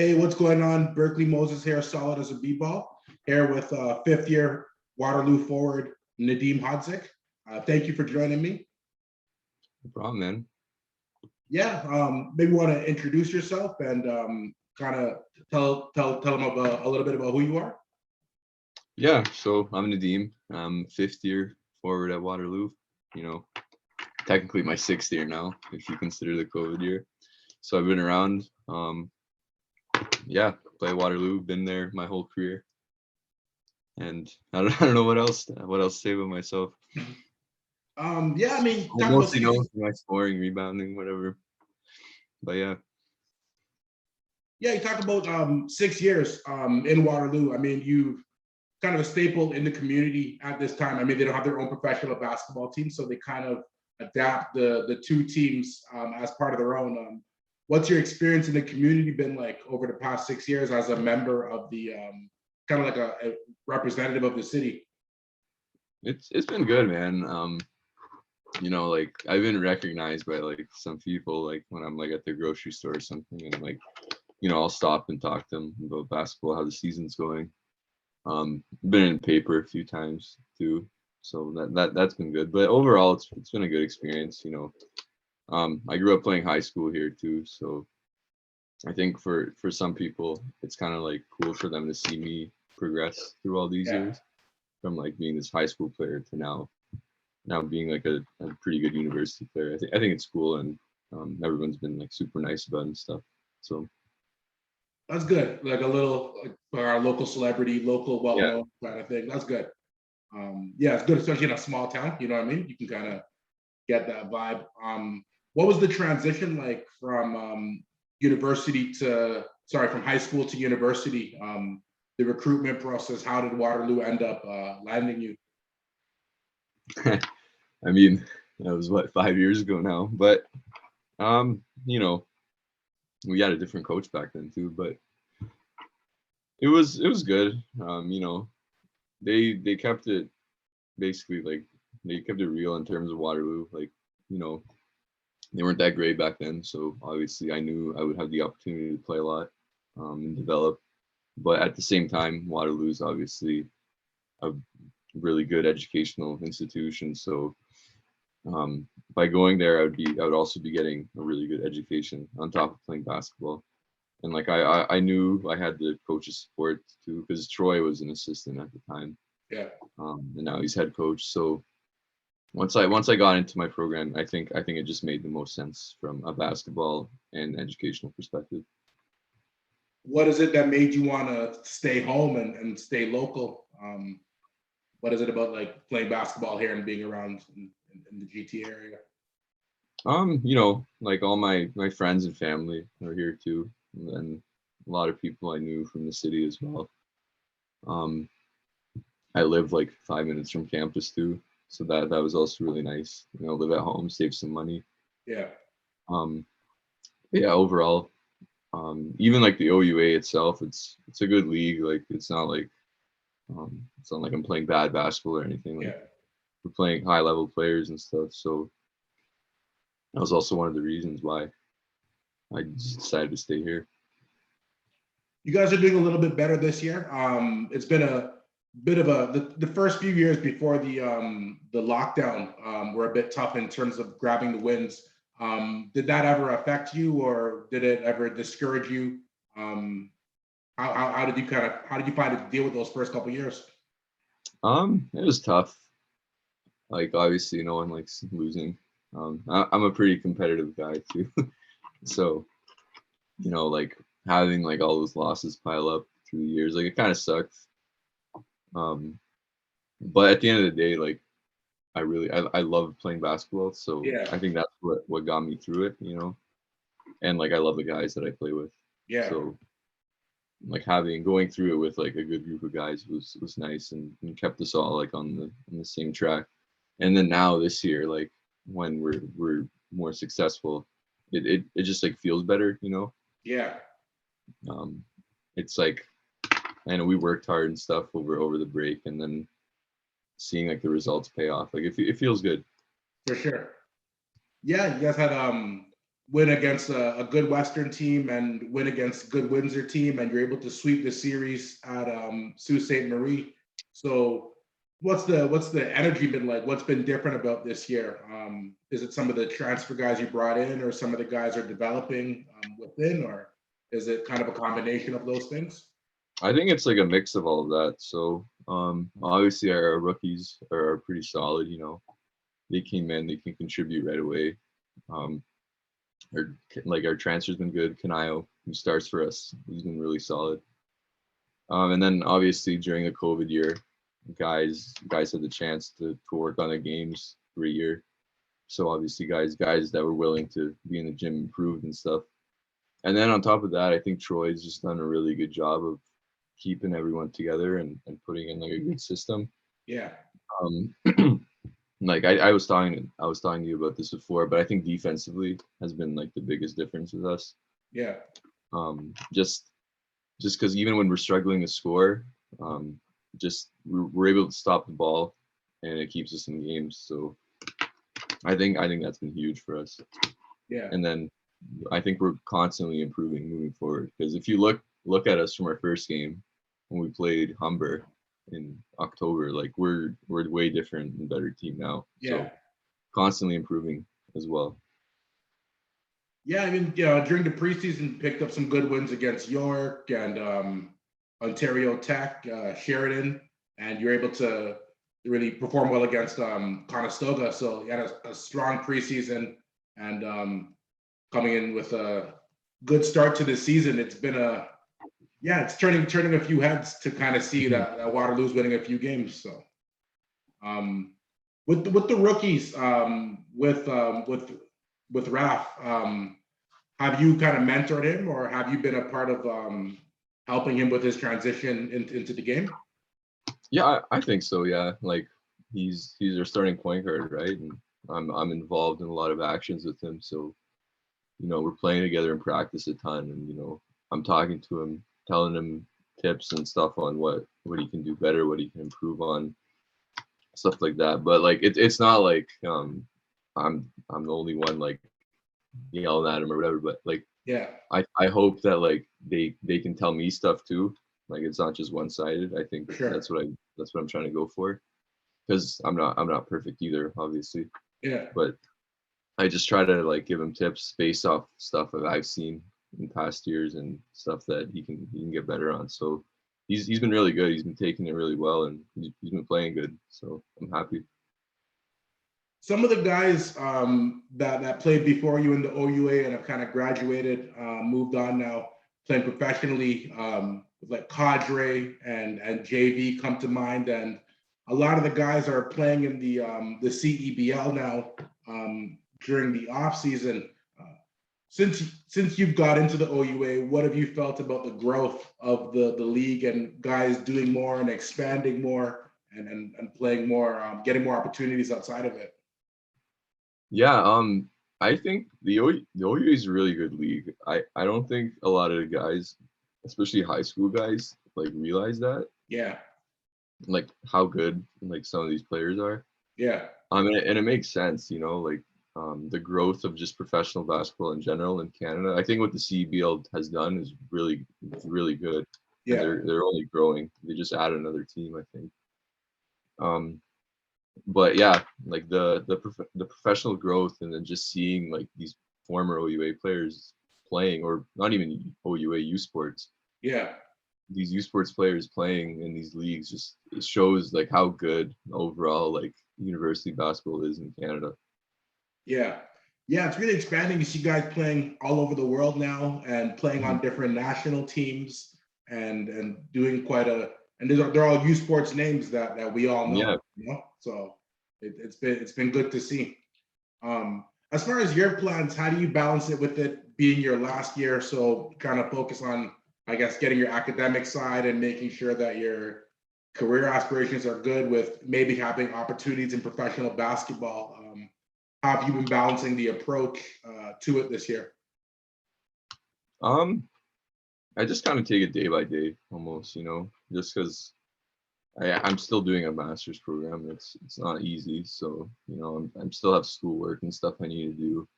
Hey, what's going on? Berkeley Moses here, solid as a b-ball, here with fifth year Waterloo forward Nedim Hodzic. Thank you for joining me. No problem, man. Yeah, maybe want to introduce yourself and kind of tell them about a little bit about who you are. Yeah, so I'm Nedim. I'm fifth year forward at Waterloo. You know, technically my sixth year now, if you consider the COVID year. So I've been around. Yeah, play Waterloo. Been there my whole career. And I don't know what else to say about myself. Yeah, I mean, I'm mostly known for my scoring, rebounding, whatever. But yeah. Yeah, you talk about 6 years in Waterloo. I mean, you've kind of a staple in the community at this time. I mean, they don't have their own professional basketball team, so they kind of adapt the two teams as part of their own. What's your experience in the community been like over the past 6 years as a member of the kind of like a representative of the city? It's been good, man. You know, like I've been recognized by like some people, like when I'm like at the grocery store or something, and like, you know, I'll stop and talk to them about basketball, how the season's going. Been in paper a few times too, so that's been good. But overall, it's been a good experience. You know, I grew up playing high school here too, so I think for some people, it's kind of like cool for them to see me progress through all these Yeah. years, from like being this high school player to now being like a pretty good university player. I think it's cool, and everyone's been like super nice about it and stuff. So That's good. Like a little like for our local celebrity, local yeah. well-known kind of thing. That's good. Yeah, it's good, especially in a small town. You know what I mean? You can kind of get that vibe. What was the transition like from from high school to university? The recruitment process. How did Waterloo end up landing you? I mean, that was what, 5 years ago now, but you know, we had a different coach back then too, but it was good. You know, they kept it basically like they kept it real in terms of Waterloo. Like, you know, they weren't that great back then, so obviously I knew I would have the opportunity to play a lot and develop. But at the same time, Waterloo is obviously a really good educational institution, so by going there, I would also be getting a really good education on top of playing basketball. And like I knew I had the coach's support too, because Troy was an assistant at the time, Yeah. and now he's head coach. So once I got into my program, I think it just made the most sense from a basketball and educational perspective. What is it that made you want to stay home and stay local? What is it about like playing basketball here and being around in the GT area? You know, like all my friends and family are here too, and then a lot of people I knew from the city as well. Um, I live like 5 minutes from campus too, so that was also really nice. You know, live at home, save some money. Yeah. Um, yeah, overall, even like the OUA itself, it's a good league. Like it's not like I'm playing bad basketball or anything. Like Yeah. we're playing high level players and stuff. So that was also one of the reasons why I just decided to stay here. You guys are doing a little bit better this year. It's been a bit of the first few years before the lockdown were a bit tough in terms of grabbing the wins. Did that ever affect you, or did it ever discourage you? Um, how did you find it to deal with those first couple years? It was tough. Like obviously, no one likes losing. I'm a pretty competitive guy too, so you know, like having like all those losses pile up through the years, like it kind of sucked. Um, but at the end of the day, like I love playing basketball, so Yeah. I think that's what got me through it, you know. And like I love the guys that I play with, Yeah. so like having going through it with like a good group of guys was nice and kept us all like on the same track. And then now this year, like when we're more successful, it just like feels better, you know. Yeah. Um, it's like I know we worked hard and stuff over the break, and then seeing like the results pay off, like it feels good. For sure. Yeah, you guys had win against a good Western team and win against a good Windsor team, and you're able to sweep the series at Sault Ste. Marie. So what's the energy been like? What's been different about this year? Is it some of the transfer guys you brought in, or some of the guys are developing within, or is it kind of a combination of those things? I think it's like a mix of all of that. So obviously our rookies are pretty solid. You know, they came in, they can contribute right away. Our transfer's been good. Kanayo, who starts for us, he's been really solid. And then obviously during the COVID year, guys had the chance to work on their games for a year. So obviously guys that were willing to be in the gym improved and stuff. And then on top of that, I think Troy's just done a really good job of keeping everyone together and putting in like a good system. Yeah. Like I was talking to you about this before, but I think defensively has been like the biggest difference with us. Yeah. Just because even when we're struggling to score, just we're able to stop the ball, and it keeps us in games. So I think that's been huge for us. Yeah. And then I think we're constantly improving moving forward, because if you look at us from our first game when we played Humber in October, like we're way different and better team now. Yeah. So constantly improving as well. Yeah, I mean, during the preseason, picked up some good wins against York and Ontario Tech, Sheridan, and you're able to really perform well against Conestoga. So you had a strong preseason, and coming in with a good start to the season. It's been it's turning a few heads to kind of see that Waterloo's winning a few games. So with the rookies, with Raf, have you kind of mentored him, or have you been a part of helping him with his transition into the game? Yeah, I think so. Yeah, like he's our starting point guard, right? And I'm involved in a lot of actions with him. So, you know, we're playing together in practice a ton, and you know, I'm talking to him, telling him tips and stuff on what he can do better, what he can improve on, stuff like that. But like it's not like I'm the only one like yelling at him or whatever. But like Yeah. I hope that like they can tell me stuff too. Like it's not just one sided. I think Sure. that's what I'm trying to go for, because I'm not perfect either, obviously. Yeah. But I just try to like give him tips based off stuff that I've seen in past years and stuff that he can get better on. So he's been really good. He's been taking it really well, and he's been playing good. So I'm happy. Some of the guys that played before you in the OUA and have kind of graduated, moved on now, playing professionally, like Cadre and JV come to mind, and a lot of the guys are playing in the CEBL now during the off season. Since you've got into the OUA, what have you felt about the growth of the league and guys doing more and expanding more and playing more, getting more opportunities outside of it? Yeah, I think the OU is a really good league. I don't think a lot of the guys, especially high school guys, like realize that. Yeah. Like how good like some of these players are. Yeah. And it makes sense, you know, like the growth of just professional basketball in general in Canada. I think what the CBL has done is really good. Yeah. And they're only growing. They just add another team, I think. But yeah, like the professional growth, and then just seeing like these former OUA players playing, or not even OUA U Sports. Yeah. These U Sports players playing in these leagues, just it shows like how good overall like university basketball is in Canada. Yeah. Yeah, it's really expanding. You see guys playing all over the world now and playing on different national teams and doing quite a, and they're all U Sports names that we all know. Yeah. You know? So it's been good to see. As far as your plans, how do you balance it with it being your last year? So kind of focus on, I guess, getting your academic side and making sure that your career aspirations are good with maybe having opportunities in professional basketball. How have you been balancing the approach to it this year? I just kind of take it day by day almost, you know, just because I'm still doing a master's program. It's not easy, so you know I'm still have schoolwork and stuff I need to do.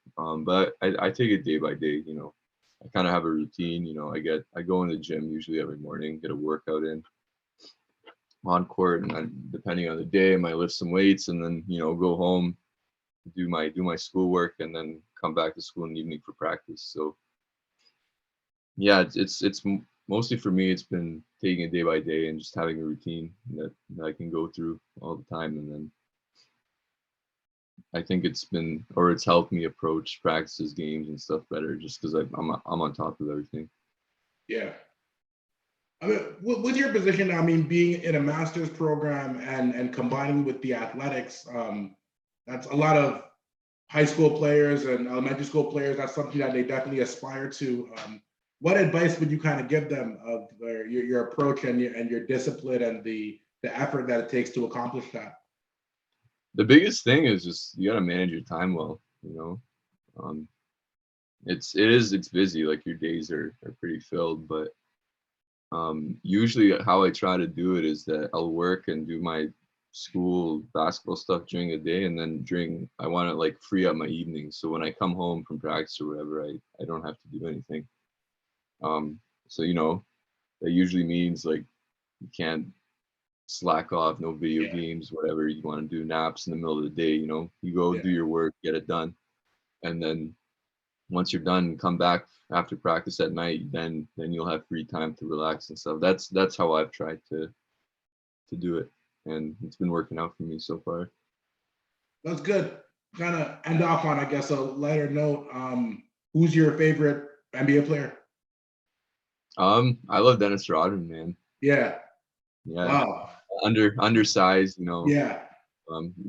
But I take it day by day. You know, I kind of have a routine. You know, I go in the gym usually every morning, get a workout in on court, and then depending on the day, I might lift some weights, and then you know go home, do my schoolwork, and then come back to school in the evening for practice. So yeah, mostly for me. It's been taking it day by day and just having a routine that I can go through all the time, and then I think it's helped me approach practices, games, and stuff better, just because I'm on top of everything. Yeah. I mean, with your position, I mean, being in a master's program and combining with the athletics, that's a lot of high school players and elementary school players. That's something that they definitely aspire to. What advice would you kind of give them of your approach and your discipline and the effort that it takes to accomplish that? The biggest thing is just you got to manage your time well. You know, um, it's busy. Like your days are pretty filled, but usually how I try to do it is that I'll work and do my school basketball stuff during the day, and then I want to like free up my evenings. So when I come home from practice or whatever, I don't have to do anything. So you know, that usually means like you can't slack off, no video Yeah, games, whatever you want to do, naps in the middle of the day, you know, you go yeah, do your work, get it done. And then once you're done, come back after practice at night, then you'll have free time to relax and stuff. That's how I've tried to do it. And it's been working out for me so far. that's good. Kind of end off on, I guess, a lighter note. Who's your favorite NBA player? I love Dennis Rodman, man. Yeah. Yeah. Wow. Undersized, you know, Yeah.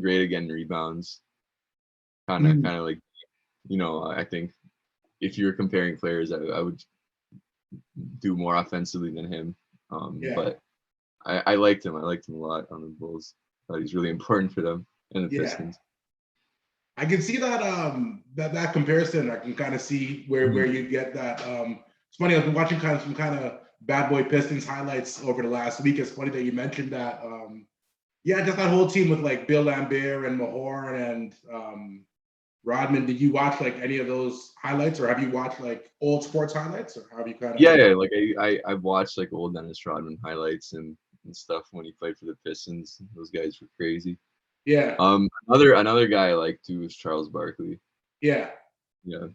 great again rebounds. Mm, Kind of like, you know, I think if you're comparing players, I would do more offensively than him. yeah. But I liked him. I liked him a lot on the Bulls. Thought he's really important for them and the Yeah. Pistons. I can see that that comparison. I can kind of see where Mhm. you get that. It's funny. I've been watching kind of some kind of Bad Boy Pistons highlights over the last week. It's funny that you mentioned that. Yeah, just that whole team with like Bill Lambert and Mahorn and Rodman. Did you watch like any of those highlights, or have you watched like old sports highlights, or have you kind of? Yeah, like I've watched like old Dennis Rodman highlights and stuff when he played for the Pistons. Those guys were crazy. Yeah, Another guy I like too is Charles Barkley. yeah. Yeah.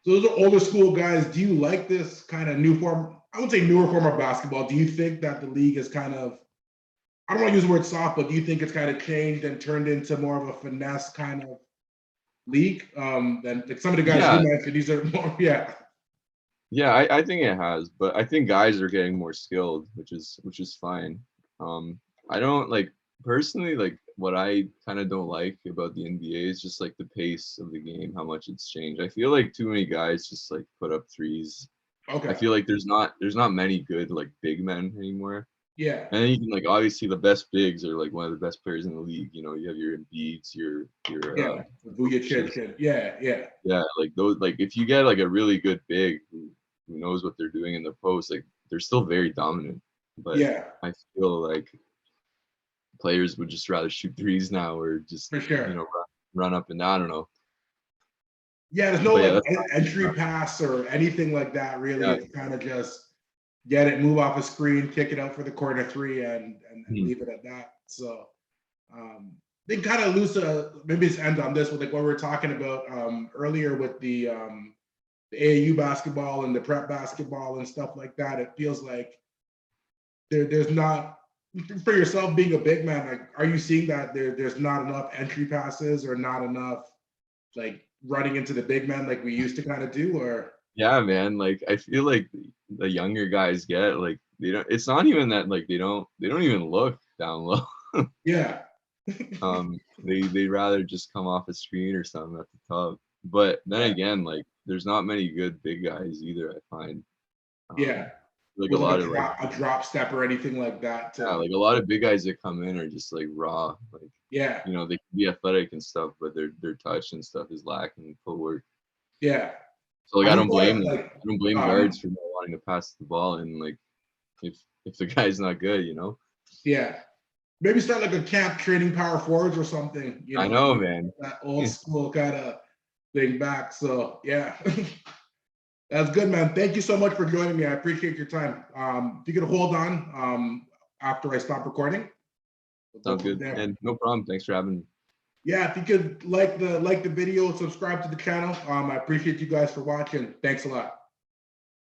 So those are older school guys. Do you like this kind of new form? I would say newer form of basketball. Do you think that the league is kind of, I don't want to use the word soft, but do you think it's kind of changed and turned into more of a finesse kind of league? Than like some of the guys you Yeah, mentioned, these are more, yeah, yeah, I think it has, but I think guys are getting more skilled, which is fine. Um, I don't like personally like what I kind of don't like about the NBA is just like the pace of the game, how much it's changed. I feel like too many guys just like put up threes. I okay, feel like there's not many good like big men anymore. yeah, And then you can like obviously the best bigs are like one of the best players in the league. You know, you have your Embiids, your yeah, Jokic's. Vujacic, yeah, yeah, Yeah, like those like if you get like a really good big who knows what they're doing in the post, like they're still very dominant. But yeah, I feel like players would just rather shoot threes now or just for sure. run up and down. I don't know. Yeah, there's no But yeah, like that's entry pass or anything like that. Really, yeah. it's kind of just get it, move off a screen, kick it out for the corner three, and Mhm. leave it at that. So they kind of lose maybe it's end on this with like what we were talking about earlier with the AAU basketball and the prep basketball and stuff like that. It feels like there's not for yourself being a big man. Like, are you seeing that there's not enough entry passes or not enough like running into the big man like we used to kind of do? Or Yeah, man. Like I feel like the younger guys get like they don't. It's not even that like they don't even look down low. yeah, They rather just come off a screen or something at the top. But then yeah, again, like there's not many good big guys either. I find yeah. like a With like lot of like a drop step or anything like that. yeah, like a lot of big guys that come in are just like raw. Like Yeah, you know they can be athletic and stuff, but their touch and stuff is lacking footwork. yeah. So like I I just don't feel blame like them. like I don't blame guards for not wanting to pass the ball and like if the guy's not good, you know. yeah. maybe start like a camp training power forwards or something. I know, man. That old school kind of thing back. So yeah, that's good, man. Thank you so much for joining me. I appreciate your time. If you could hold on after I stop recording. We'll Sounds good. And no problem. Thanks for having me. Yeah, if you could like the video, subscribe to the channel. I appreciate you guys for watching. Thanks a lot.